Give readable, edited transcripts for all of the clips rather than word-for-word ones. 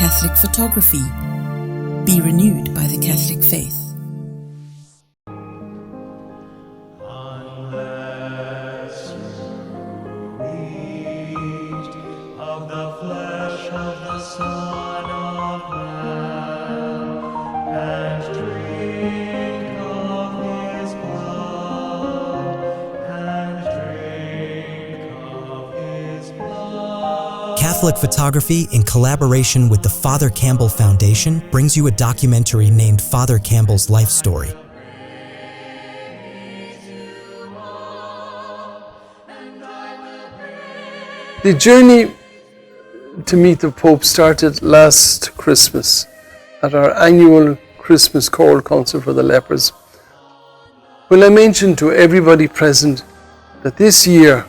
Catholic photography. Be renewed by the Catholic faith. Unless you eat of the flesh of the Son of Man and drink of his blood Catholic Photography, in collaboration with the Father Campbell Foundation, brings you a documentary named Father Campbell's Life Story. The journey to meet the Pope started last Christmas at our annual Christmas choral concert for the lepers. When I mentioned to everybody present that this year,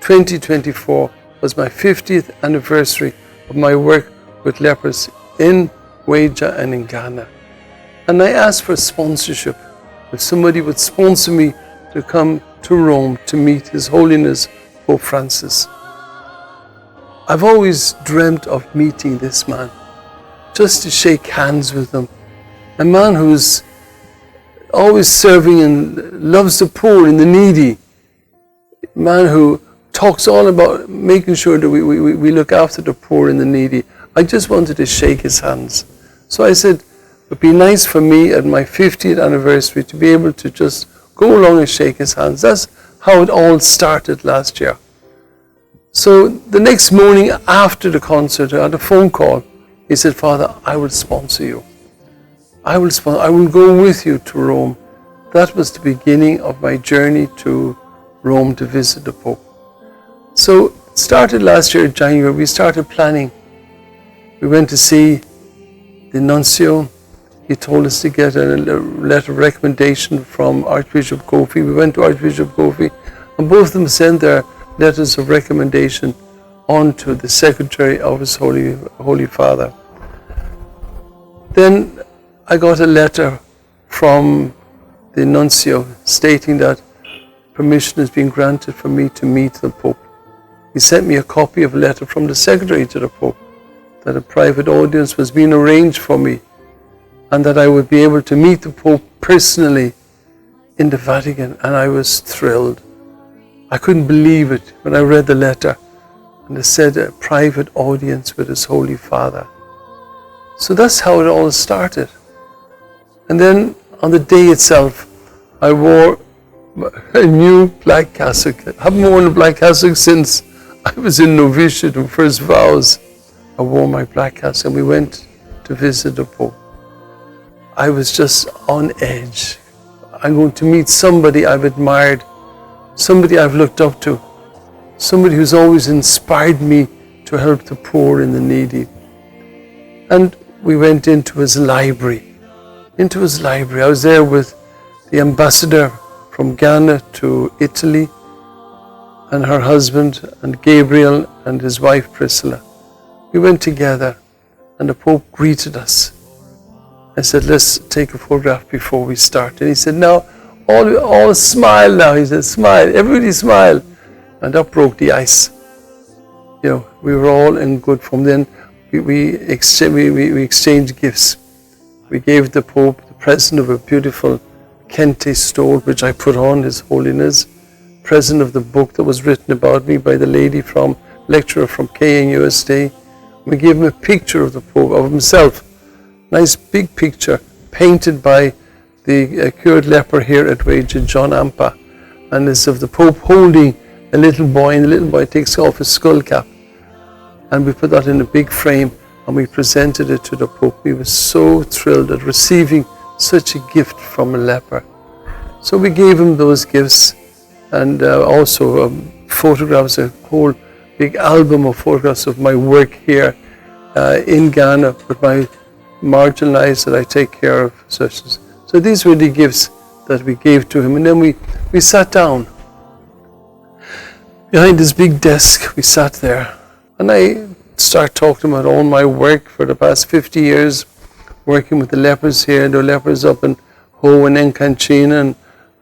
2024, was my 50th anniversary of my work with lepers in Weija and in Ghana. And I asked for sponsorship. If somebody would sponsor me to come to Rome to meet His Holiness Pope Francis. I've always dreamt of meeting this man, just to shake hands with him. A man who's always serving and loves the poor and the needy. A man who talks all about making sure that we look after the poor and the needy. I just wanted to shake his hands. So I said, it would be nice for me at my 50th anniversary to be able to just go along and shake his hands. That's how it all started last year. So the next morning after the concert, I had a phone call. He said, Father, I will sponsor you. I will go with you to Rome. That was the beginning of my journey to Rome to visit the Pope. So it started last year in January. We started planning. We went to see the nuncio. He told us to get a letter of recommendation from Archbishop Kofi. We went to Archbishop Kofi, and both of them sent their letters of recommendation on to the Secretary of His Holy Father. Then I got a letter from the nuncio stating that permission has been granted for me to meet the Pope. He sent me a copy of a letter from the Secretary to the Pope that a private audience was being arranged for me and that I would be able to meet the Pope personally in the Vatican, and I was thrilled. I couldn't believe it when I read the letter and it said a private audience with His Holy Father. So that's how it all started. And then on the day itself, I wore a new black cassock. I haven't worn a black cassock since I was in novitiate and first vows. I wore my black cassock and we went to visit the Pope. I was just on edge. I'm going to meet somebody I've admired, somebody I've looked up to, somebody who's always inspired me to help the poor and the needy. And we went into his library. I was there with the ambassador from Ghana to Italy and her husband and Gabriel and his wife Priscilla. We went together and the Pope greeted us. I said, let's take a photograph before we start. And he said, now, all smile now. He said, smile, everybody smile. And that broke the ice. You know, we were all in good form. Then we exchanged gifts. We gave the Pope the present of a beautiful kente stole, which I put on His Holiness, present of the book that was written about me by the lady lecturer from KNUST. We gave him a picture of the Pope, of himself, nice big picture, painted by the cured leper here at Weija, John Ampa, and it's of the Pope holding a little boy, and the little boy takes off his skull cap, and we put that in a big frame, and we presented it to the Pope. We were so thrilled at receiving such a gift from a leper. So we gave him those gifts, and also photographs, a whole big album of photographs of my work here in Ghana with my marginalized that I take care of. So these were the gifts that we gave to him. And then we sat down. Behind this big desk, we sat there. And I started talking about all my work for the past 50 years, working with the lepers here, the lepers up in Ho and Encanchina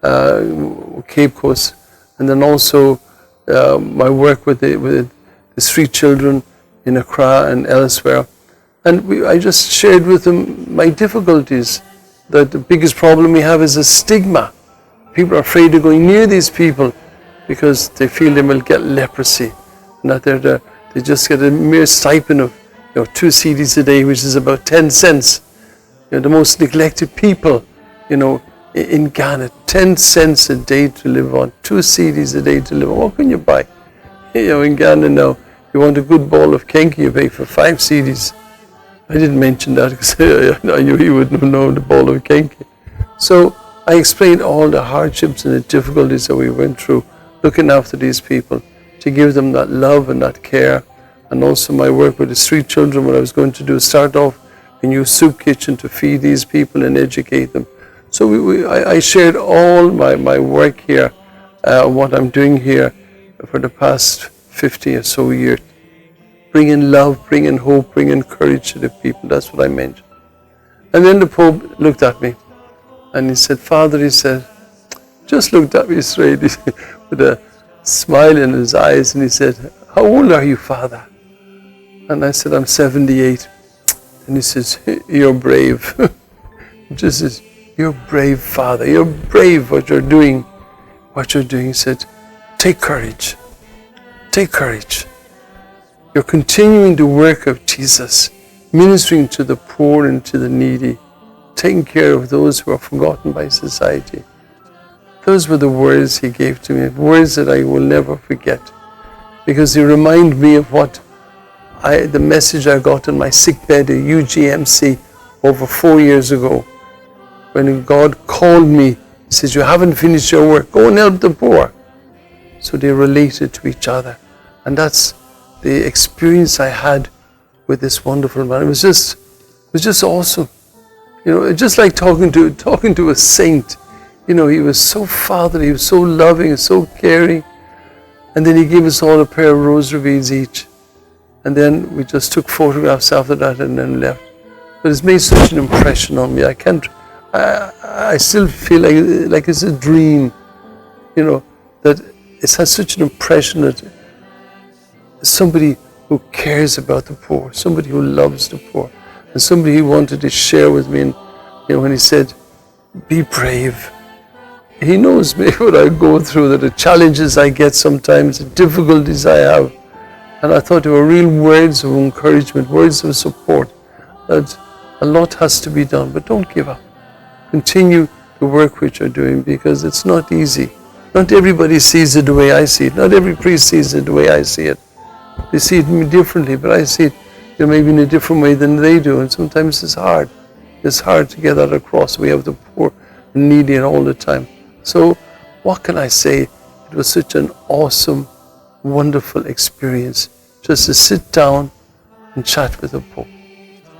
and Cape Coast. And then also my work with the street children in Accra and elsewhere. And I just shared with them my difficulties, that the biggest problem we have is a stigma. People are afraid of going near these people because they feel they will get leprosy, and that they just get a mere stipend of 2 CDs a day, which is about 10 cents. The most neglected people, in Ghana, 10 cents a day to live on, 2 CDs a day to live on. What can you buy? In Ghana now, if you want a good ball of kenke, you pay for 5 CDs. I didn't mention that because I knew he wouldn't have known the ball of kenke. So I explained all the hardships and the difficulties that we went through looking after these people, to give them that love and that care. And also my work with the street children, what I was going to do, start off a new soup kitchen to feed these people and educate them. So I shared all my work here, what I'm doing here for the past 50 or so years. Bringing love, bringing hope, bringing courage to the people. That's what I meant. And then the Pope looked at me and he said, Father, he said, just looked at me straight with a smile in his eyes, and he said, how old are you, Father? And I said, I'm 78. And he says, you're brave. Just says, you're brave, Father. You're brave what you're doing. What you're doing. He said, take courage. Take courage. You're continuing the work of Jesus, ministering to the poor and to the needy, taking care of those who are forgotten by society. Those were the words he gave to me, words that I will never forget, because they remind me of the message I got in my sickbed at UGMC over 4 years ago, when God called me. He says, you haven't finished your work, go and help the poor. So they related to each other, and that's the experience I had with this wonderful man. It was just awesome. Just like talking to a saint. He was so fatherly, he was so loving and so caring. And then he gave us all a pair of rosary beads each. And then we just took photographs after that and then left. But it's made such an impression on me. I still feel like it's a dream, that it's had such an impression that somebody who cares about the poor, somebody who loves the poor, and somebody he wanted to share with me. And, when he said, be brave. He knows me, what I go through, the challenges I get sometimes, the difficulties I have. And I thought they were real words of encouragement, words of support, that a lot has to be done, but don't give up. Continue the work which you're doing, because it's not easy. Not everybody sees it the way I see it. Not every priest sees it the way I see it. They see it differently, but I see it maybe in a different way than they do. And sometimes it's hard. It's hard to get that across. We have the poor and needy all the time. So what can I say? It was such an awesome, wonderful experience just to sit down and chat with the Pope.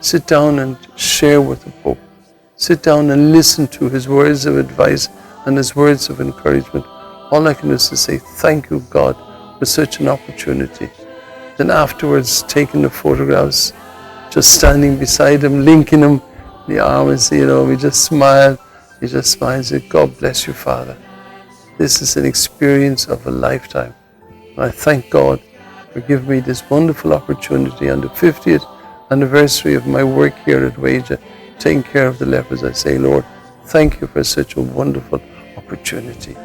Sit down and share with the Pope. Sit down and listen to his words of advice and his words of encouragement. All I can do is to say, thank you, God, for such an opportunity. Then afterwards, taking the photographs, just standing beside him, linking him in the arms, we just smiled. He just smiled and said, God bless you, Father. This is an experience of a lifetime. And I thank God for giving me this wonderful opportunity on the 50th anniversary of my work here at Waja, taking care of the lepers. I say, Lord, thank you for such a wonderful opportunity.